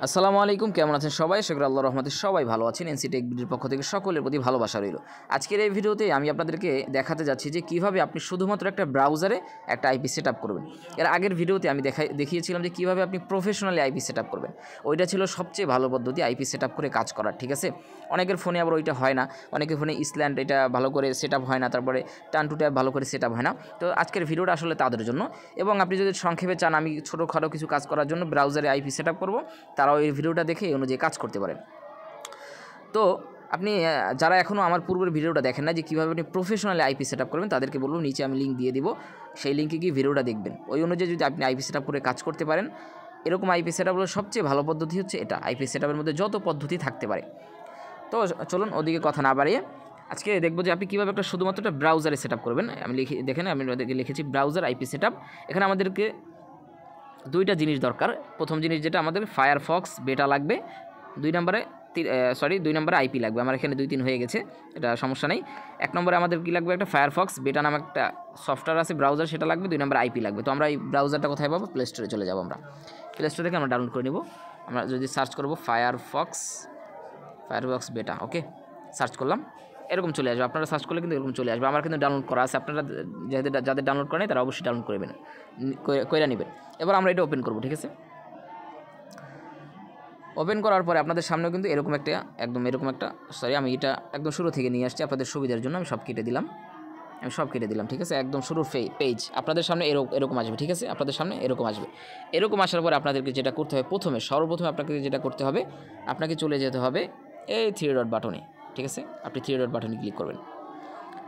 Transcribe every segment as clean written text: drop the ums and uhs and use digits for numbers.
আসসালামু আলাইকুম, কেমন আছেন সবাই? আশা করি আল্লাহর রহমতে সবাই ভালো আছেন। এনসি টেক ভিডিওর পক্ষ থেকে সকলের প্রতি ভালোবাসা রইল। আজকের এই ভিডিওতে আমি আপনাদেরকে দেখাতে যাচ্ছি যে কীভাবে আপনি শুধুমাত্র একটা ব্রাউজারে একটা আইপি সেট আপ করবেন। এর আগের ভিডিওতে আমি দেখিয়েছিলাম যে কীভাবে আপনি প্রফেশনালি আইপি সেট আপ করবেন। ওইটা ছিল সবচেয়ে ভালো পদ্ধতি আইপি সেট আপ করে কাজ করার, ঠিক আছে? অনেকের ফোনে আবার ওইটা হয় না, অনেকের ফোনে ইসল্যান্ড এটা ভালো করে সেট আপ হয় না, তারপরে টান টু ট্যাব ভালো করে সেট আপ হয় না। তো আজকের ভিডিওটা আসলে তাদের জন্য। এবং আপনি যদি সংক্ষেপে চান আমি ছোটোখাটো কিছু কাজ করার জন্য ব্রাউজারে আইপি সেট আপ করবো, তারাও এই ভিডিওটা দেখে এই অনুযায়ী কাজ করতে পারেন। তো আপনি যারা এখনও আমার পূর্বের ভিডিওটা দেখেন না যে কীভাবে আপনি প্রফেশনালি আইপি সেট আপ করবেন, তাদেরকে বলবো নিচে আমি লিঙ্ক দিয়ে দিব, সেই লিঙ্কে গিয়ে ভিডিওটা দেখবেন। ওই অনুযায়ী যদি আপনি আইপি সেট আপ করে কাজ করতে পারেন, এরকম আইপি সেট আপগুলোর সবচেয়ে ভালো পদ্ধতি হচ্ছে এটা। আইপি সেট আপের মধ্যে যত পদ্ধতি থাকতে পারে। তো চলুন ওদিকে কথা না বাড়িয়ে আজকে দেখবো যে আপনি কীভাবে একটা শুধুমাত্র একটা ব্রাউজারে সেট আপ করবেন। আমি দেখেন আমি লিখেছি ব্রাউজার আইপি সেট আপ। এখানে আমাদেরকে দুইটা জিনিস দরকার। প্রথম জিনিস যেটা, আমাদের ফায়ারফক্স বেটা লাগবে। দুই নম্বরে আইপি লাগবে। আমার এখানে 2-3 হয়ে গেছে, এটা সমস্যা নেই। 1 নম্বরে আমাদের কী লাগবে, একটা ফায়ারফক্স বেটা নামে একটা সফটওয়্যার আছে ব্রাউজার, সেটা লাগবে। 2 নম্বরে আইপি লাগবে। তো আমরা এই ব্রাউজারটা কোথায় পাবো? প্লে স্টোরে চলে যাবো। আমরা প্লে স্টোর থেকে আমরা ডাউনলোড করে নেব। আমরা যদি সার্চ করবো ফায়ারফক্স বেটা, ওকে, সার্চ করলাম, এরকম চলে আসবে। আপনারা সার্চ করলে কিন্তু এরকম চলে আসবে। আমার কিন্তু ডাউনলোড করা আছে। আপনারা যাদের ডাউনলোড করেন তারা অবশ্যই ডাউনলোড করবেন, কইরা নেবেন। এবার আমরা এটা ওপেন করবো, ঠিক আছে? ওপেন করার পরে আপনাদের সামনেও কিন্তু এরকম একটা আমি এটা একদম শুরু থেকে নিয়ে আসছি আপনাদের সুবিধার জন্য। আমি সব কেটে দিলাম, ঠিক আছে? একদম শুরুর পেজ আপনাদের সামনে এরকম আসবে, ঠিক আছে? আপনাদের সামনে এরকম আসবে। এরকম আসার পরে আপনাদেরকে যেটা করতে হবে, সর্বপ্রথমে আপনাকে যেটা করতে হবে, আপনাকে চলে যেতে হবে এই 3 ডট বাটনে, ঠিক আছে? আপনি 3 ডট বাটনে ক্লিক করবেন।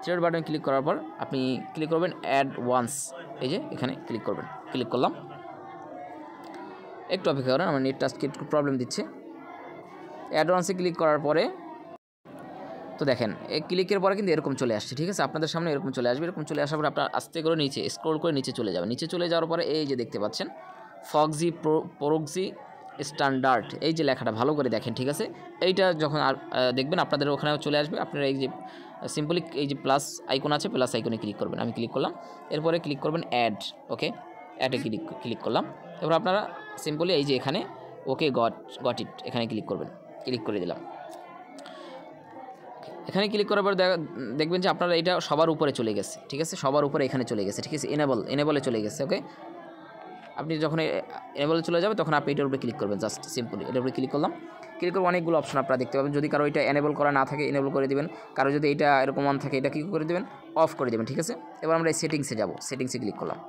3 ডট বাটনে ক্লিক করার পর আপনি ক্লিক করবেন অ্যাড ওয়ান্স, এই যে এখানে ক্লিক করবেন। ক্লিক করলাম, একটু অপেক্ষা করেন, আমার নেটটা আজকে একটু প্রবলেম দিচ্ছে। অ্যাডভান্সে ক্লিক করার পরে তো দেখেন এই ক্লিকের পরে কিন্তু এরকম চলে আসছে, ঠিক আছে? আপনাদের সামনে এরকম চলে আসবে। এরকম চলে আসার পরে আপনার আস্তে করে নিচে স্ক্রল করে নিচে চলে যাবেন। নিচে চলে যাওয়ার পরে এই যে দেখতে পাচ্ছেন ফক্সি প্রক্সি স্ট্যান্ডার্ড, এই যে লেখাটা ভালো করে দেখেন, ঠিক আছে? এইটা যখন দেখবেন আপনাদের ওখানেও চলে আসবে। আপনারা এই যে সিম্পলি এই যে প্লাস আইকন আছে, প্লাস আইকনে ক্লিক করবেন। আমি ক্লিক করলাম, এরপরে ক্লিক করবেন অ্যাড, ওকে, অ্যাডে ক্লিক করলাম। এবার আপনারা সিম্পলি এই যে এখানে ওকে গট ইট, এখানে ক্লিক করবেন। ক্লিক করে দিলাম। এখানে ক্লিক করার পর দেখবেন যে আপনারা এটা সবার উপরে চলে গেছে, ঠিক আছে? সবার উপরে এখানে চলে গেছে, ঠিক আছে? এনেবলে চলে গেছে, ওকে। আপনি যখন এনেবলে চলে যাবে তখন আপনি এটার উপরে ক্লিক করবেন, জাস্ট সিম্পলি এটার উপরে ক্লিক করলাম। ক্লিক করে অনেকগুলো অপশন আপনারা দেখতে পাবেন। যদি কারো এটা এনেবল করা না থাকে এনেবল করে দেবেন, কারো যদি এটা এরকম অন থাকে এটা কী করে দেবেন, অফ করে দেবেন, ঠিক আছে? এবার আমরা এই সেটিংসে যাব। সেটিংসে ক্লিক করলাম।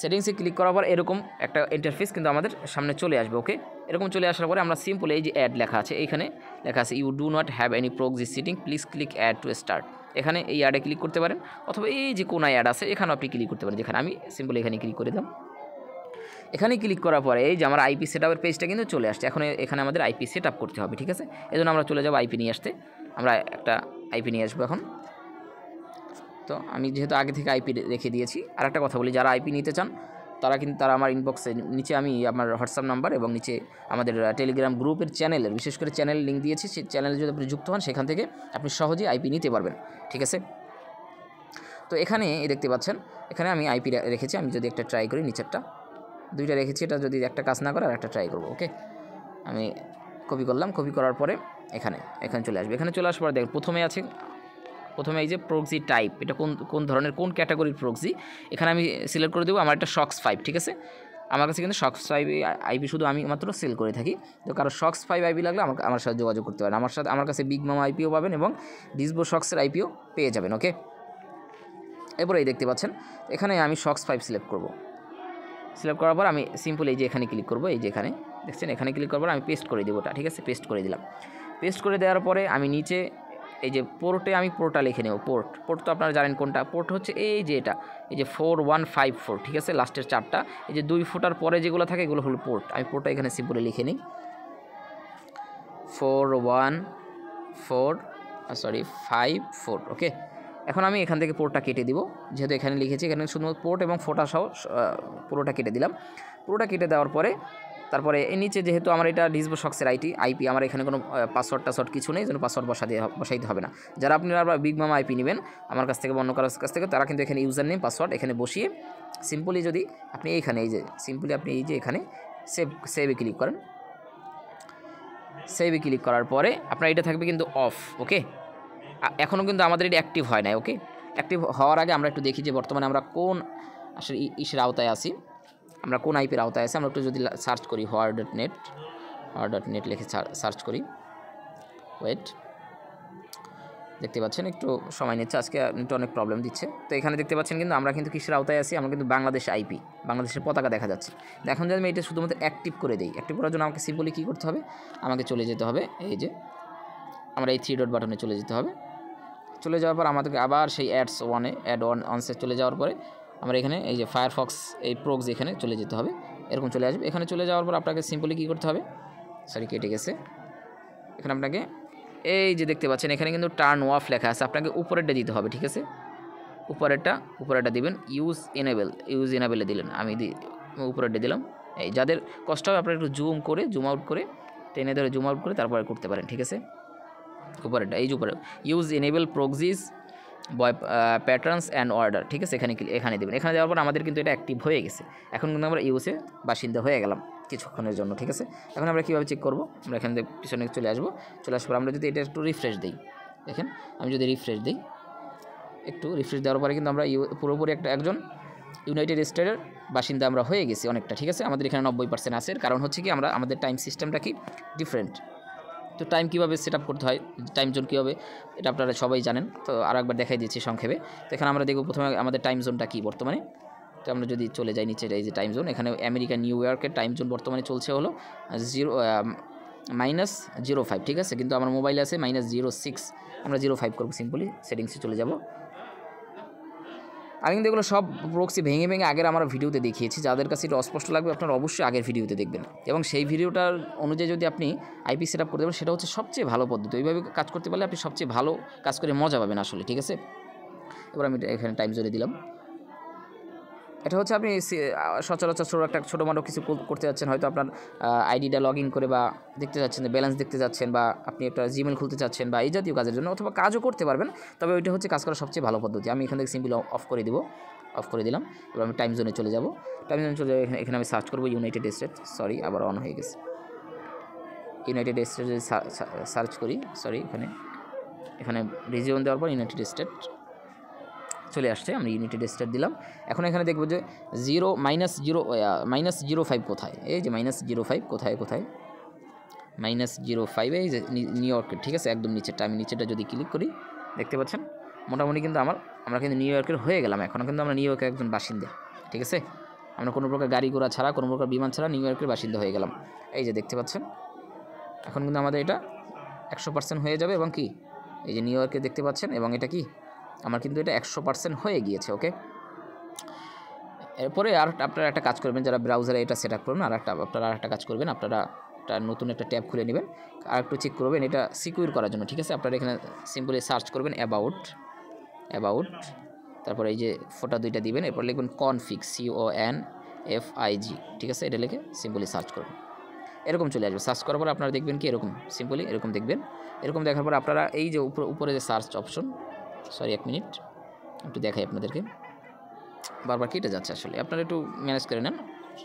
সেটিংসে ক্লিক করার পর এরকম একটা ইন্টারফেস কিন্তু আমাদের সামনে চলে আসবে, ওকে। এরকম চলে আসার পরে আমরা সিম্পল এই যে অ্যাড লেখা আছে, এইখানে লেখা আছে you do not have any proxy setting, please click add to start. এখানে এই অ্যাডে ক্লিক করতে পারেন, অথবা এই যে কোন অ্যাড আছে এখানেও আপনি ক্লিক করতে পারেন, যেখানে আমি সিম্পল এখানে ক্লিক করে দিলাম। এখানে ক্লিক করার পরে এই যে আমার আইপি সেট আপের পেজটা কিন্তু চলে আসছে। এখন এখানে আমাদের আইপি সেট আপ করতে হবে, ঠিক আছে? এই জন্য আমরা চলে যাবো আইপি নিয়ে আসতে। আমরা একটা আইপি নিয়ে আসবো এখন। তো আমি যেহেতু আগে থেকে আইপি রেখে দিয়েছি, আর একটা কথা বলি, যারা আইপি নিতে চান তারা আমার ইনবক্সে নিচে আমি আমার হোয়াটসঅ্যাপ নাম্বার এবং নিচে আমাদের টেলিগ্রাম গ্রুপের চ্যানেলের বিশেষ করে চ্যানেল লিঙ্ক দিয়েছি। সেই চ্যানেলে যদি আপনি যুক্ত হন সেখান থেকে আপনি সহজেই আইপি নিতে পারবেন, ঠিক আছে? তো এখানে দেখতে পাচ্ছেন এখানে আমি আইপি রেখেছি। আমি যদি একটা ট্রাই করি, নিচেরটা 2টা রেখেছি, এটা যদি একটা কাজ না করে আর একটা ট্রাই করবো, ওকে। আমি কপি করলাম, কপি করার পরে এখানে চলে আসবে। এখানে চলে আসার পরে দেখুন প্রথমে এই যে প্রক্সি টাইপ, এটা কোন ধরনের কোন ক্যাটাগরির প্রক্সি, এখানে আমি সিলেক্ট করে দেবো আমার একটা শক্স 5, ঠিক আছে? আমার কাছে কিন্তু শক্স 5 আইপি শুধু আমি মাত্র সেল করে থাকি। তো কারো শক্স 5 আইপি লাগলে আমার সাথে যোগাযোগ করতে পারেন। আমার কাছে বিগ মামা আইপিও পাবেন এবং ডিসবো শক্সের আইপিও পেয়ে যাবেন, ওকে। এরপরে এই দেখতে পাচ্ছেন এখানে আমি শক্স 5 সিলেক্ট করব। সিলেক্ট করার পর আমি সিম্পল এই যে এখানে ক্লিক করব। এই যে এখানে দেখছেন, এখানে ক্লিক করার পর আমি পেস্ট করে দেবো ওটা, ঠিক আছে? পেস্ট করে দিলাম। পেস্ট করে দেওয়ার পরে আমি নিচে এই যে পোর্টটা লিখে নেব। পোর্ট তো আপনারা জানেন কোনটা। পোর্ট হচ্ছে এই যে এটা, এই যে 4154, ঠিক আছে? লাস্টের 4টা এই যে 2 ফুটার পরে যেগুলো থাকে এগুলো হলো পোর্ট। আমি পোর্টটা এখানে সিম্পলি লিখে নিই 41454, ওকে। এখন আমি এখান থেকে পোর্টটা কেটে দিব, যেহেতু এখানে লিখেছি। এখানে শুধুমাত্র পোর্ট এবং ফোটা সহ পুরোটা কেটে দিলাম। পুরোটা কেটে দেওয়ার পরে তারপরে এই নিচে যেহেতু আমার এটা ডিসবো শক্সের আইপি, আমার এখানে কোনো পাসওয়ার্ড কিছু নেই, যেন পাসওয়ার্ড বসাইতে হবে না। যারা আপনারা বিগ মামা আইপি নেবেন আমার কাছ থেকে, অন্য কারোর কাছ থেকে, তারা কিন্তু এখানে ইউজার নেম পাসওয়ার্ড এখানে বসিয়ে সিম্পলি যদি আপনি এইখানে এই যে সিম্পলি আপনি এই যে এখানে সেভে ক্লিক করেন, সেভে ক্লিক করার পরে আপনার এটা থাকবে কিন্তু অফ। ওকে, এখনও কিন্তু আমাদের এটা অ্যাক্টিভ হয় নাই। ওকে, অ্যাক্টিভ হওয়ার আগে আমরা একটু দেখি যে বর্তমানে আমরা কোন আসলে ইসের আওতায় আছি, আমরা কোন আইপির আওতায় আছি। আমরা একটু যদি সার্চ করি হোয়ার.নেট লিখে সার্চ করি, ওয়েট, দেখতে পাচ্ছেন একটু সময় নিচ্ছে, আজকে একটু অনেক প্রবলেম দিচ্ছে। তো এখানে দেখতে পাচ্ছেন কিন্তু আমরা কিন্তু কিসের আওতায় আছি, আমরা কিন্তু বাংলাদেশ আইপি, বাংলাদেশের পতাকা দেখা যাচ্ছে। এখন যদি আমি এটা শুধুমাত্র অ্যাক্টিভ করে দিই, অ্যাক্টিভ করার জন্য আমাকে সিম্পলি কী করতে হবে, আমাকে চলে যেতে হবে এই যে আমরা এই 3 ডট বাটনে চলে যেতে হবে। চলে যাওয়ার পর আমাদেরকে আবার সেই অ্যাড অনসে চলে যাওয়ার পরে আমরা এখানে এই যে ফায়ারফক্স এই প্রোক্স এখানে চলে যেতে হবে, এরকম চলে আসবে। এখানে চলে যাওয়ার পর আপনাকে সিম্পলি কী করতে হবে, সরি কেটে গেছে, এখানে আপনাকে এই যে দেখতে পাচ্ছেন এখানে কিন্তু টার্ন অফ লেখা আছে, আপনাকে উপরেরটা দিতে হবে। ঠিক আছে, উপরেরটা দিবেন, ইউজ এনাবেলে দিলেন, আমি উপরেরটা দিলাম। এই যাদের কষ্ট হবে আপনারা একটু জুম আউট করে টেনে ধরে জুম আউট করে তারপরে করতে পারেন। ঠিক আছে, উপরেরটা এই যে উপরে use enable proxies patterns and order. ঠিক আছে, এখানে দেবেন। এখানে দেওয়ার পর আমাদের কিন্তু এটা অ্যাক্টিভ হয়ে গেছে। এখন কিন্তু আমরা ইউসে বাসিন্দা হয়ে গেলাম কিছুক্ষণের জন্য। ঠিক আছে, এখন আমরা কীভাবে চেক করবো, আমরা এখান থেকে পিছনে চলে আসার পর আমরা যদি এটা একটু রিফ্রেশ দিই, দেখেন আমি যদি রিফ্রেশ দিই, একটু রিফ্রেশ দেওয়ার পরে কিন্তু আমরা পুরোপুরি একজন ইউনাইটেড স্টেটের বাসিন্দা আমরা হয়ে গেছি অনেকটা। ঠিক আছে, আমাদের এখানে 90% আছে, কারণ হচ্ছে কি আমাদের টাইম সিস্টেমটা কি ডিফারেন্ট। তো টাইম কীভাবে সেট আপ করতে হয়, টাইম জোন কীভাবে, এটা আপনারা সবাই জানেন। তো আরও একবার দেখাই দিচ্ছি সংক্ষেপে। তো এখানে আমরা দেখব প্রথমে আমাদের টাইম জোনটা কী বর্তমানে। তো আমরা যদি চলে যাই নিচে, এই যে টাইম জোন, এখানে আমেরিকা নিউ ইয়র্কের টাইম জোন বর্তমানে চলছে হলো -05। ঠিক আছে, কিন্তু আমার মোবাইলে আছে -06, আমরা 05 করবো, সিম্পলি সেটিংসে চলে যাব। আমি কিন্তু এগুলো সব প্রক্সি ভেঙে আগের আমার ভিডিওতে দেখিয়েছি, যাদের কাছে এটা অস্পষ্ট লাগবে আপনারা অবশ্যই আগের ভিডিওতে দেখবেন, এবং সেই ভিডিওটার অনুযায়ী যদি আপনি আইপি সেট আপ করতে পারেন সেটা হচ্ছে সবচেয়ে ভালো পদ্ধতি। ওইভাবে কাজ করতে পারলে আপনি সবচেয়ে ভালো কাজ করে মজা পাবেন আসলে। ঠিক আছে, এবার আমি এখানে টাইম জোনে দিলাম। এটা হচ্ছে আপনি সচরাচর ছোটোমাটো কিছু করতে যাচ্ছেন, হয়তো আপনার আইডিটা লগ ইন করে বা দেখতে যাচ্ছেন, ব্যালেন্স দেখতে যাচ্ছেন, বা আপনি একটা জিমেল খুলতে চাচ্ছেন, বা এই জাতীয় কাজের জন্য, অথবা কাজও করতে পারবেন। তবে ওইটা হচ্ছে কাজ করার সবচেয়ে ভালো পদ্ধতি। আমি এখান থেকে সিম্পলি অফ করে দিলাম। এবার আমি টাইম জোনে চলে যাব। টাইম জোনে চলে যাবো, এখানে আমি সার্চ করবো ইউনাইটেড স্টেট, সরি আবার অন হয়ে গেছে। ইউনাইটেড স্টেট যদি সার্চ করি, সরি এখানে রিজিয়ন দেওয়ার পর ইউনাইটেড স্টেট চলে আসছে, আমি ইউনাইটেড স্টেট দিলাম। এখন এখানে দেখবো যে -05 কোথায়, এই যে -05 কোথায় -05, এই যে নিউ ইয়র্কের। ঠিক আছে, একদম নিচেরটা, আমি নিচেরটা যদি ক্লিক করি দেখতে পাচ্ছেন মোটামুটি কিন্তু আমরা কিন্তু নিউ ইয়র্কের হয়ে গেলাম। এখনও কিন্তু আমরা নিউ ইয়র্কের একজন বাসিন্দা। ঠিক আছে, আমরা কোনো প্রকার গাড়ি ঘোড়া ছাড়া, কোনো প্রকার বিমান ছাড়া নিউ ইয়র্কের বাসিন্দা হয়ে গেলাম। এই যে দেখতে পাচ্ছেন এখন কিন্তু আমাদের এটা 100% হয়ে যাবে, এবং কি এই যে নিউ ইয়র্কে দেখতে পাচ্ছেন, এবং এটা কি আমার কিন্তু এটা 100% হয়ে গিয়েছে। ওকে, এরপরে আপনারা একটা কাজ করবেন, যারা ব্রাউজারে এটা সেট আপ করবেন, আপনারা আরেকটা কাজ করবেন, আপনারা নতুন একটা ট্যাব খুলে নেবেন, আর একটু চেক করবেন এটা সিকিউর করার জন্য। ঠিক আছে, আপনারা এখানে সিম্পলি সার্চ করবেন অ্যাবাউট, তারপরে এই যে ফটো দুইটা দিবেন, এরপর লিখবেন কনফিগ, CONFIG। ঠিক আছে, এটা লিখে সিম্পলি সার্চ করবেন, এরকম চলে আসবে। সার্চ করার পর আপনারা দেখবেন কি এরকম, সিম্পলি এরকম দেখবেন। এরকম দেখার পর আপনারা এই যে উপরে যে সার্চ অপশন, সরি 1 মিনিট একটু দেখাই আপনাদেরকে, বারবার কেটে যাচ্ছে আসলে, আপনারা একটু ম্যানেজ করে নেন,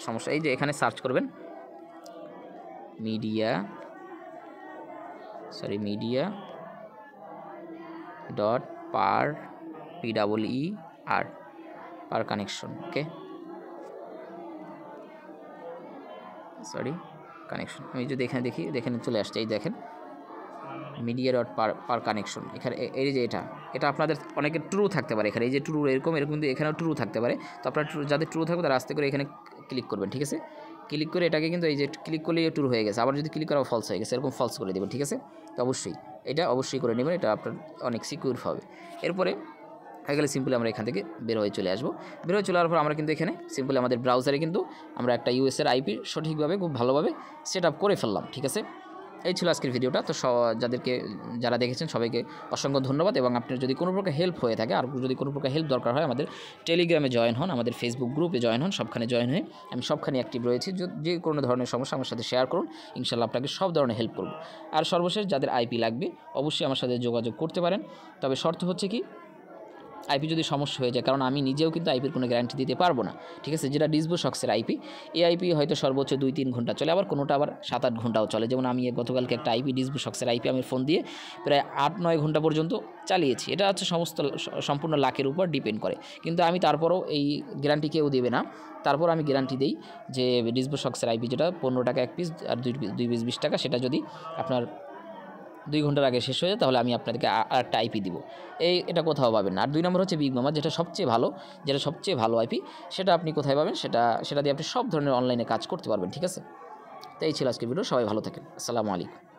সমস্যা। এই যে এখানে সার্চ করবেন মিডিয়া .per PEER পার কানেকশন। ওকে, সরি কানেকশন, আমি যদি এখানে দেখি, দেখেন চলে আসছে, এই দেখেন media.per কানেকশন। এখানে এই যে এটা আপনাদের অনেকের ট্রু থাকতে পারে, এখানে এই যে ট্রু এরকম কিন্তু এখানেও ট্রু থাকতে পারে। তো আপনার যাদের ট্রু থাকবে তারা আস্তে করে এখানে ক্লিক করবেন। ঠিক আছে, ক্লিক করে এটাকে কিন্তু এই যে ক্লিক করলেই ট্রু হয়ে গেছে, আবার যদি ক্লিক করা ফলস হয়ে গেছে, এরকম ফলস করে দেবেন। ঠিক আছে, তো অবশ্যই করে নেবেন, এটা আপনার অনেক সিকিউর হবে। এরপরে হয়ে গেলে সিম্পলি আমরা এখান থেকে বের হয়ে চলে আসবো। বের হয়ে চলে যাওয়ার পর আমরা কিন্তু এখানে সিম্পলি আমাদের ব্রাউজারে কিন্তু আমরা একটা ইউএসের আইপি সঠিকভাবে খুব ভালোভাবে সেট আপ করে ফেললাম। ঠিক আছে, এই ছিল আজকের ভিডিওটা। তো যারা দেখেছেন সবাইকে অসংখ্য ধন্যবাদ, এবং আপনার যদি কোনো প্রকার হেল্প হয়ে থাকে, আর যদি কোনো প্রকার হেল্প দরকার হয়, আমাদের টেলিগ্রামে জয়েন হন, আমাদের ফেসবুক গ্রুপে জয়েন হন, সবখানে জয়েন হয়ে আমি সবখানে অ্যাক্টিভ রয়েছি। যে কোনো ধরনের সমস্যা আমার সাথে শেয়ার করুন, ইনশাল্লাহ আপনাকে সব ধরনের হেল্প করব। আর সর্বশেষ যাদের আইপি লাগবে অবশ্যই আমার সাথে যোগাযোগ করতে পারেন, তবে শর্ত হচ্ছে কি আইপি যদি সমস্যা হয়ে যায়, কারণ আমি নিজেও কিন্তু আইপির কোনো গ্যারান্টি দিতে পারবো না, ঠিক আছে। যেটা ডিসবোশক্সের আইপি, এই আইপি হয়তো সর্বোচ্চ 2-3 ঘন্টা চলে, আবার কোনোটা আবার 7-8 ঘন্টাও চলে। যেমন আমি গতকালকে একটা আইপি ডিসবোশক্সের আইপি আমি ফোন দিয়ে প্রায় 8-9 ঘন্টা পর্যন্ত চালিয়েছি। এটা হচ্ছে সম্পূর্ণ লাকের উপর ডিপেন্ড করে, কিন্তু আমি তারপরও এই গ্যারান্টি কেউ দেবে না, তারপর আমি গ্যারান্টি দিই যে ডিসবোশক্সের আইপি যেটা 15 টাকা 1 পিস আর 2 পিস 20 টাকা, সেটা যদি আপনার 2 ঘন্টার আগে শেষ হয়ে যায় তাহলে আমি আপনাদেরকে আরেকটা আইপি দিব। এটা কোথাও পাবেন না। আর 2 নম্বর হচ্ছে বিগ মামা, যেটা সবচেয়ে ভালো আইপি, সেটা আপনি কোথায় পাবেন, সেটা দিয়ে আপনি সব ধরনের অনলাইনে কাজ করতে পারবেন, ঠিক আছে। তো এই ছিল আজকের ভিডিও। সবাই ভালো থাকেন। আসসালামু আলাইকুম।